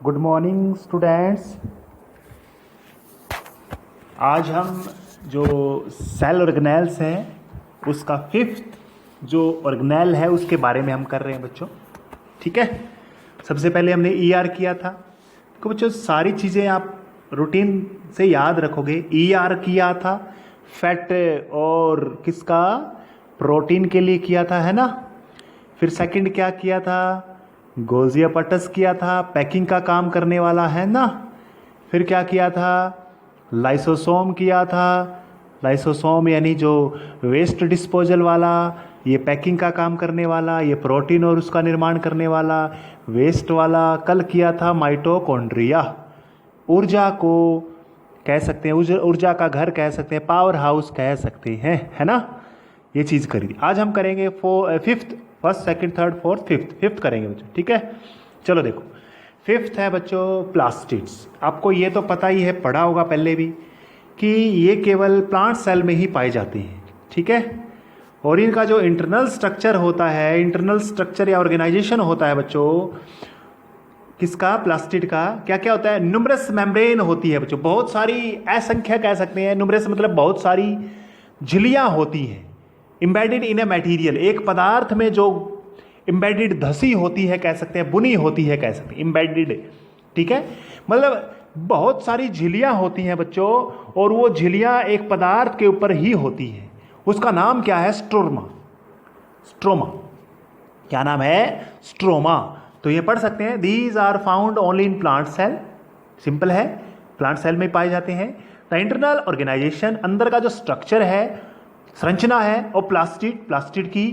Good morning students. आज हम जो सेल ऑर्गेनेल्स हैं उसका फिफ्थ जो ऑर्गेनेल है उसके बारे में हम कर रहे हैं बच्चों। ठीक है, सबसे पहले हमने ईआर किया था। तो बच्चों सारी चीज़ें आप रूटीन से याद रखोगे। ईआर किया था फैट और किसका, प्रोटीन के लिए किया था, है ना। फिर सेकंड क्या किया था, गोल्जी अपैरेटस किया था, पैकिंग का काम करने वाला, है ना। फिर क्या किया था, लाइसोसोम किया था। लाइसोसोम यानी जो वेस्ट डिस्पोजल वाला, ये पैकिंग का काम करने वाला, ये प्रोटीन और उसका निर्माण करने वाला, वेस्ट वाला। कल किया था माइटोकॉन्ड्रिया, ऊर्जा को कह सकते हैं, ऊर्जा का घर कह सकते हैं, पावर हाउस कह सकते हैं, है ना। ये चीज़ करी थी। आज हम करेंगे fifth, first second third fourth fifth करेंगे बच्चों। ठीक है, चलो देखो फिफ्थ है बच्चों प्लास्टिड्स। आपको ये तो पता ही है, पढ़ा होगा पहले भी, कि ये केवल प्लांट सेल में ही पाए जाते हैं। ठीक है, और इनका जो इंटरनल स्ट्रक्चर होता है, इंटरनल स्ट्रक्चर या ऑर्गेनाइजेशन होता है बच्चों किसका, प्लास्टिड का, क्या क्या होता है, न्यूमरस मेम्ब्रेन होती है बच्चों, बहुत सारी, असंख्य कह सकते हैं। न्यूमरस मतलब बहुत सारी झिल्लियां होती हैं एम्बेडेड इन ए मटेरियल, एक पदार्थ में जो एम्बेडेड धसी होती है कह सकते हैं, बुनी होती है कह सकते हैं, एम्बेडेड। ठीक है, मतलब बहुत सारी झिल्लियां होती हैं बच्चों, और वो झिल्लियां एक पदार्थ के ऊपर ही होती है। उसका नाम क्या है, स्ट्रोमा। स्ट्रोमा, क्या नाम है, स्ट्रोमा। तो ये पढ़ सकते हैं, these are found only in plant cell. Simple है, प्लांट सेल में पाए जाते हैं। द इंटरनल ऑर्गेनाइजेशन, अंदर का जो स्ट्रक्चर है, संरचना है, और प्लास्टिड की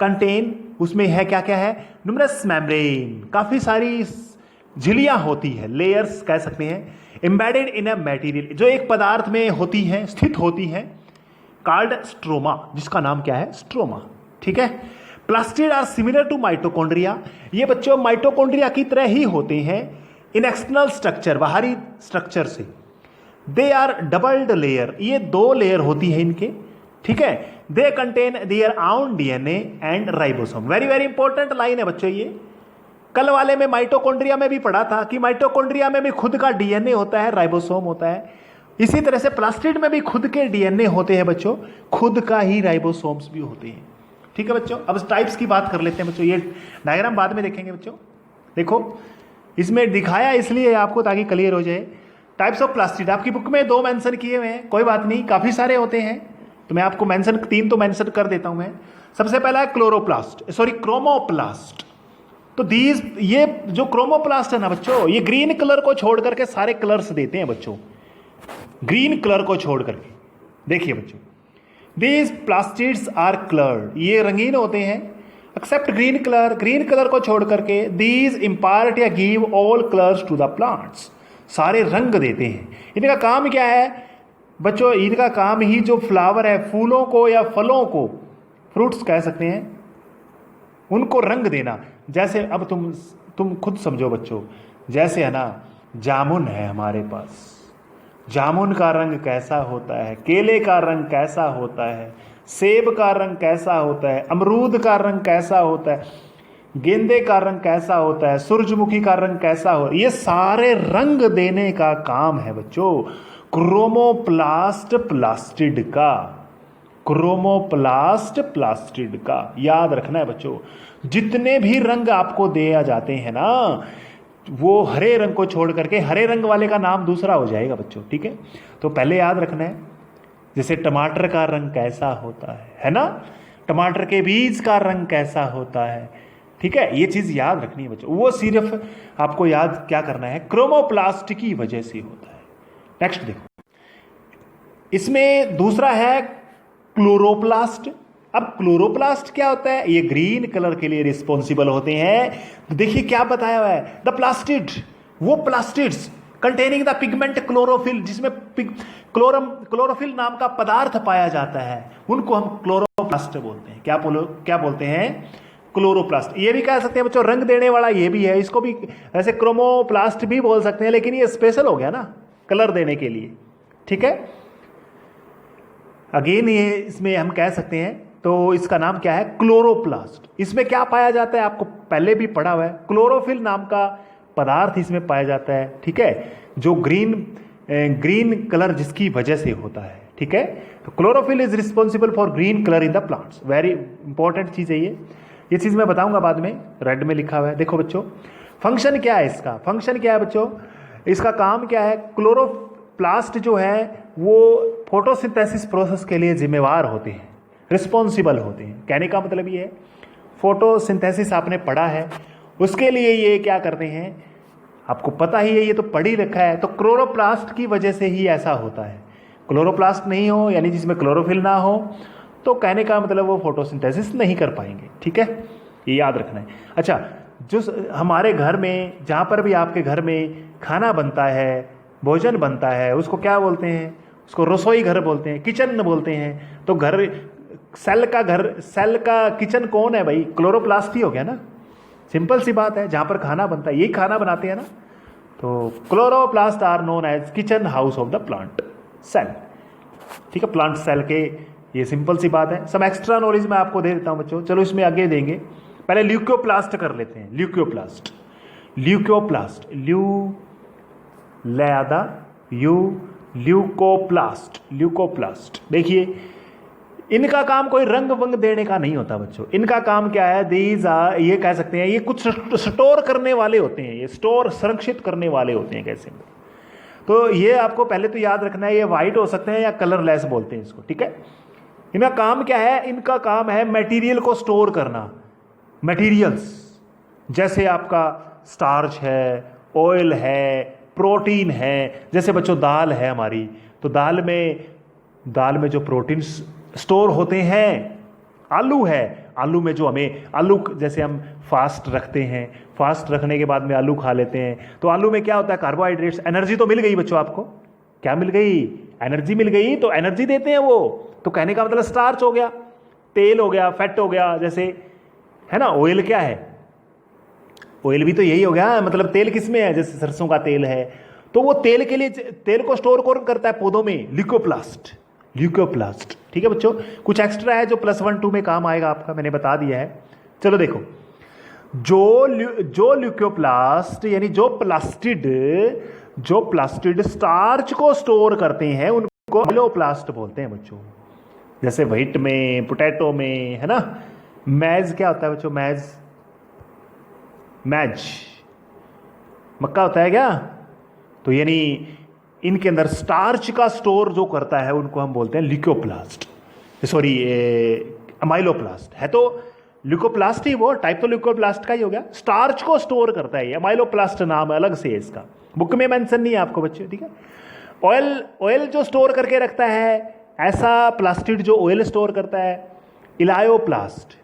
कंटेन, उसमें है क्या क्या है, न्यूमरस मेम्ब्रेन, काफी सारी झिल्लियां होती है, लेयर्स कह सकते हैं, एम्बेडेड इन अ मटेरियल, जो एक पदार्थ में होती हैं, स्थित होती हैं, कॉल्ड स्ट्रोमा, जिसका नाम क्या है, स्ट्रोमा। ठीक है, plastid are similar to mitochondria, ये बच्चों माइटोकॉन्ड्रिया की तरह ही होते हैं इन एक्सटर्नल स्ट्रक्चर, बाहरी स्ट्रक्चर से। दे आर डबल्ड लेयर, ये दो लेयर होती है इनके। ठीक है, they contain their own DNA and ribosome. Very very important line है बच्चों ये। कल वाले में माइटोकॉन्ड्रिया में भी पढ़ा था कि माइटोकॉन्ड्रिया में भी खुद का डीएनए होता है, राइबोसोम होता है। इसी तरह से प्लास्टिड में भी खुद के डीएनए होते हैं बच्चों, खुद का ही राइबोसोम्स भी होते हैं। ठीक है बच्चों, अब टाइप्स की बात कर लेते हैं बच्चों, ये डायग्राम बाद में देखेंगे बच्चों। देखो इसमें दिखाया इसलिए आपको ताकि क्लियर हो जाए। टाइप्स ऑफ प्लास्टिड आपकी बुक में 2 मेंशन किए हुए हैं, कोई बात नहीं, काफी सारे होते हैं, तो मैं आपको मेंशन 3 तो मेंशन कर देता हूं मैं। सबसे पहला है क्रोमोप्लास्ट। तो ये जो क्रोमोप्लास्ट है ना बच्चों, ये ग्रीन कलर को छोड़ करके सारे कलर्स देते हैं बच्चों, ग्रीन कलर को छोड़ करके। देखिए बच्चों, दीज प्लास्टिड्स आर कलर्ड, ये रंगीन होते हैं, except green colour, green colour को छोड़ करके। दीज इम्पार्ट या give all colours to the plants, सारे रंग देते हैं। इनका काम क्या है बच्चों, इनका काम ही जो फ्लावर है, फूलों को या फलों को, फ्रूट्स कह सकते हैं, उनको रंग देना। जैसे अब तुम खुद समझो बच्चों, जैसे है ना, जामुन है हमारे पास, जामुन का रंग कैसा होता है, केले का रंग कैसा होता है, सेब का रंग कैसा होता है, अमरूद का रंग कैसा होता है, गेंदे का रंग कैसा होता है, सूरजमुखी का रंग कैसा हो, ये सारे रंग देने का काम है बच्चों क्रोमोप्लास्ट प्लास्टिड का। क्रोमोप्लास्ट प्लास्टिड का याद रखना है बच्चों। जितने भी रंग आपको दिए जाते हैं ना, वो हरे रंग को छोड़ करके, हरे रंग वाले का नाम दूसरा हो जाएगा बच्चों। ठीक है, तो पहले याद रखना है, जैसे टमाटर का रंग कैसा होता है ना, टमाटर के बीज का रंग कैसा होता है। ठीक है, ये चीज याद रखनी है बच्चों, वो सिर्फ आपको याद क्या करना है, क्रोमोप्लास्ट की वजह से होता है। नेक्स्ट देखो, इसमें दूसरा है क्लोरोप्लास्ट। अब क्लोरोप्लास्ट क्या होता है, ये ग्रीन कलर के लिए रिस्पॉन्सिबल होते हैं। तो देखिए क्या बताया हुआ है, द प्लास्टिड, वो plastids containing the pigment chlorophyll, जिसमें क्लोरोफिल नाम का पदार्थ पाया जाता है, उनको हम क्लोरोप्लास्ट बोलते हैं। क्या बोलते हैं, क्लोरोप्लास्ट। ये भी कह सकते हैं बच्चों रंग देने वाला, ये भी है, इसको भी ऐसे क्रोमोप्लास्ट भी बोल सकते हैं, लेकिन ये स्पेशल हो गया ना कलर देने के लिए। ठीक है, अगेन ये इसमें हम कह सकते हैं, तो इसका नाम क्या है, क्लोरोप्लास्ट। इसमें क्या पाया जाता है, आपको पहले भी पढ़ा हुआ है, क्लोरोफिल नाम का पदार्थ इसमें पाया जाता है, ठीक है, जो ग्रीन कलर जिसकी वजह से होता है, ठीक है। तो chlorophyll is responsible for green colour in the plants. Very important चीज़ है ये चीज़ मैं बताऊंगा बाद में, रेड में लिखा हुआ है। देखो बच्चों, फंक्शन क्या है इसका, फंक्शन क्या है बच्चों, इसका काम क्या है। क्लोरोप्लास्ट जो है वो फोटोसिंथेसिस प्रोसेस के लिए जिम्मेवार होते हैं, रिस्पॉन्सिबल होते हैं। कहने का मतलब ये है, फोटोसिंथेसिस आपने पढ़ा है, उसके लिए ये क्या करते हैं आपको पता ही है, ये तो पढ़ ही रखा है। तो क्लोरोप्लास्ट की वजह से ही ऐसा होता है। क्लोरोप्लास्ट नहीं हो, यानी जिसमें क्लोरोफिल ना हो, तो कहने का मतलब वो फोटोसिंथेसिस नहीं कर पाएंगे, ठीक है, ये याद रखना है। अच्छा, जो हमारे घर में, जहाँ पर भी आपके घर में खाना बनता है, भोजन बनता है, उसको क्या बोलते हैं, उसको रसोई घर बोलते हैं, किचन बोलते हैं। तो घर, सेल का किचन कौन है भाई, क्लोरोप्लास्ट ही हो गया ना, सिंपल सी बात है। जहाँ पर खाना बनता है, यही खाना बनाते हैं ना, तो chloroplast are known as kitchen house of the plant cell, ठीक है, प्लांट सेल के, ये सिंपल सी बात है। सब एक्स्ट्रा नॉलेज मैं आपको दे देता हूँ बच्चों, चलो इसमें आगे देंगे। पहले ल्यूकोप्लास्ट कर लेते हैं। ल्यूकोप्लास्ट ल्यूकोप्लास्ट देखिए, इनका काम कोई रंग वंग देने का नहीं होता बच्चों। इनका काम क्या है, दीज आर, ये कह सकते हैं, ये कुछ स्टोर करने वाले होते हैं, ये स्टोर संरक्षित करने वाले होते हैं। कैसे, तो ये आपको पहले तो याद रखना है, ये वाइट हो सकते हैं या कलरलेस बोलते हैं इसको, ठीक है। इनका काम क्या है, इनका काम है मटेरियल को स्टोर करना। मटेरियल्स जैसे आपका स्टार्च है, ऑयल है, प्रोटीन है। जैसे बच्चों दाल है हमारी, तो दाल में जो प्रोटीन स्टोर होते हैं, आलू है, आलू में जो हमें आलू, जैसे हम फास्ट रखते हैं, फास्ट रखने के बाद में आलू खा लेते हैं, तो आलू में क्या होता है, कार्बोहाइड्रेट्स, एनर्जी तो मिल गई बच्चों आपको, क्या मिल गई, एनर्जी मिल गई, तो एनर्जी देते हैं वो। तो कहने का मतलब स्टार्च हो गया, तेल हो गया, फैट हो गया, जैसे है ना। ऑयल क्या है, ऑयल भी तो यही हो गया, मतलब तेल किस में है, जैसे सरसों का तेल है, तो वो तेल के लिए, तेल को स्टोर कौन करता है, पौधों में, ल्यूकोप्लास्ट, ठीक है बच्चों। कुछ एक्स्ट्रा है जो +1 2 में काम आएगा आपका, मैंने बता दिया है। चलो देखो, जो ल्यूकोप्लास्ट यानी जो प्लास्टिड स्टार्च को स्टोर करते हैं, उनको अमाइलोप्लास्ट बोलते हैं बच्चों। जैसे व्हीट में, पोटैटो में, है ना। मैज क्या होता है बच्चों, मैज मक्का होता है क्या, तो यानी इनके अंदर स्टार्च का स्टोर जो करता है, उनको हम बोलते हैं ल्यूकोप्लास्ट, सॉरी अमाइलोप्लास्ट है। तो ल्यूकोप्लास्ट ही वो टाइप, तो ल्यूकोप्लास्ट का ही हो गया, स्टार्च को स्टोर करता है। ये अमाइलोप्लास्ट नाम अलग से है इसका, बुक में मेंशन नहीं है आपको बच्चे, ठीक है। ऑयल जो स्टोर करके रखता है, ऐसा प्लास्टिड जो ऑयल स्टोर करता है, इलायोप्लास्ट,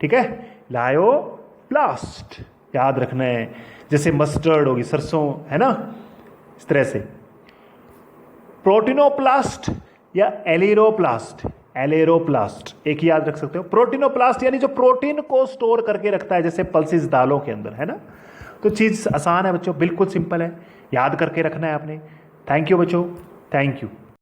ठीक है, इलायोप्लास्ट याद रखना है। जैसे मस्टर्ड होगी, सरसों, है ना, इस तरह से। प्रोटीनोप्लास्ट या एलेरोप्लास्ट एक ही याद रख सकते हो। प्रोटीनोप्लास्ट यानी जो प्रोटीन को स्टोर करके रखता है, जैसे पल्सेस दालों के अंदर, है ना। तो चीज़ आसान है बच्चों, बिल्कुल सिंपल है, याद करके रखना है आपने। थैंक यू बच्चों, थैंक यू।